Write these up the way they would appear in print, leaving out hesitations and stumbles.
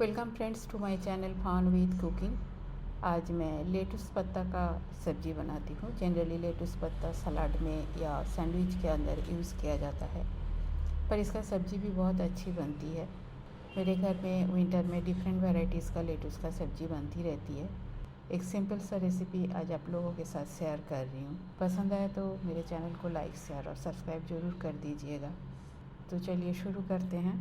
Welcome friends to my channel fun with cooking. आज मैं lettuce पत्ता का सब्ज़ी बनाती हूँ। जनरली लेटुस पत्ता सलाद में या सैंडविच के अंदर यूज़ किया जाता है, पर इसका सब्ज़ी भी बहुत अच्छी बनती है। मेरे घर में विंटर में डिफरेंट वैरायटीज़ का लेटुस का सब्ज़ी बनती रहती है। एक सिंपल सा रेसिपी आज आप लोगों के साथ शेयर कर रही हूँ। पसंद आए तो मेरे चैनल को लाइक, शेयर और सब्सक्राइब ज़रूर कर दीजिएगा। तो चलिए शुरू करते हैं।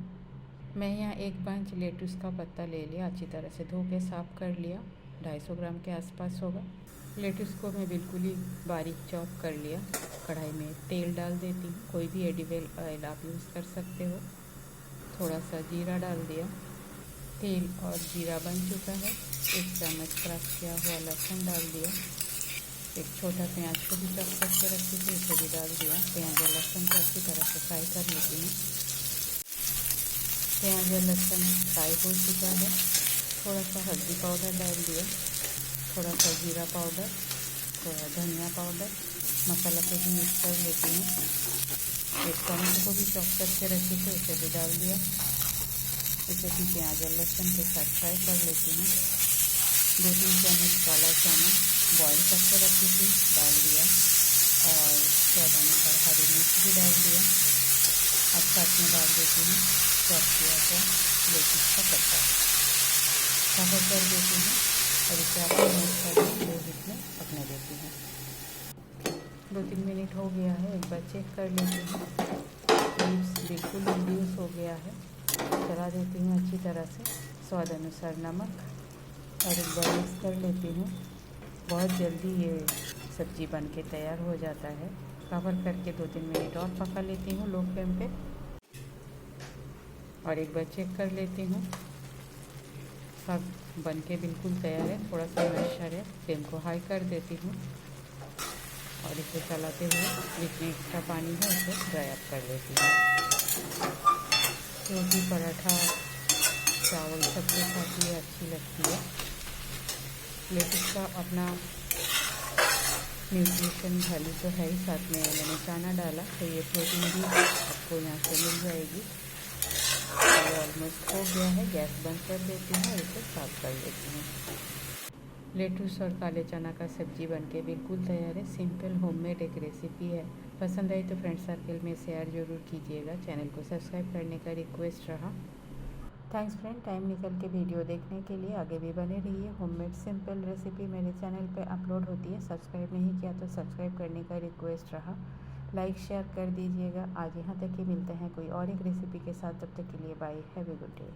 मैं यहाँ एक बंच लेटुस का पत्ता ले लिया, अच्छी तरह से धो के साफ़ कर लिया। 250 ग्राम के आसपास होगा। लेटुस को मैं बिल्कुल ही बारीक चॉप कर लिया। कढ़ाई में तेल डाल देती हूँ, कोई भी एडिबल ऑयल आप यूज़ कर सकते हो। थोड़ा सा जीरा डाल दिया। तेल और जीरा बन चुका है। 1 चम्मच क्रश किया हुआ लहसुन डाल दिया। एक छोटा प्याज को भी चॉप करके रखी थी, उसे भी डाल दिया। प्याज और लहसुन को अच्छी तरह से फ्राई कर लेती हूँ। प्याज और लहसुन फ्राई हो चुका है। थोड़ा सा हल्दी पाउडर डाल दिया, थोड़ा सा जीरा पाउडर, थोड़ा धनिया पाउडर। मसाला को भी मिक्स कर लेती हूँ। एक टमाटर को भी चॉप करके रखी थी, उसे भी डाल दिया। इसे भी प्याज और लहसुन के साथ फ्राई कर लेती हूँ। 2-3 चम्मच काला चना बॉईल करके रखी थी, डाल दिया और स्वाद अनुसार हरी मिर्च भी डाल दिया। अब साथ में डाल देती हूँ चॉप किया हुआ लेटुस का पत्ता, कवर कर देती हूँ और इसे अपने लो हीट में पकने देती हूँ। 2-3 मिनट हो गया है, एक बार चेक कर लेती हूँ। लीव्स बिल्कुल रिड्यूस हो गया है। चला देती हूँ अच्छी तरह से। स्वाद अनुसार नमक और एक बार मिक्स कर लेती हूँ। बहुत जल्दी ये सब्ज़ी बन के तैयार हो जाता है। कवर करके 2-3 मिनट और पका लेती हूँ लो फ्लेम पे और एक बार चेक कर लेती हूँ। सब बन के बिल्कुल तैयार है। थोड़ा सा मॉइस्चर है, फ्लेम को हाई कर देती हूँ और इसे चलाते हुए जितने एक्स्ट्रा पानी है उसे ड्राई अप कर लेती हूँ। रोटी, पराठा, चावल सबके साथ ये अच्छी लगती है। लेटुस का अपना न्यूट्रिशन वैल्यू तो है ही, साथ में मैंने चना डाला तो ये प्रोटीन भी आपको यहाँ से मिल जाएगी। ये ऑलमोस्ट हो गया है, गैस बंद कर देती हूँ और इसे साफ कर लेती हूँ। लेटुस और काले चना का सब्ज़ी बनके बिल्कुल तैयार है। सिंपल होममेड एक रेसिपी है। पसंद आई तो फ्रेंड सर्कल में शेयर ज़रूर कीजिएगा। चैनल को सब्सक्राइब करने का रिक्वेस्ट रहा। थैंक्स फ्रेंड, टाइम निकल के वीडियो देखने के लिए। आगे भी बने रहिए। होममेड सिंपल रेसिपी मेरे चैनल पे अपलोड होती है। सब्सक्राइब नहीं किया तो सब्सक्राइब करने का रिक्वेस्ट रहा। लाइक शेयर कर दीजिएगा। आज यहाँ तक ही, मिलते हैं कोई और एक रेसिपी के साथ। तब तक के लिए bye, have a good day.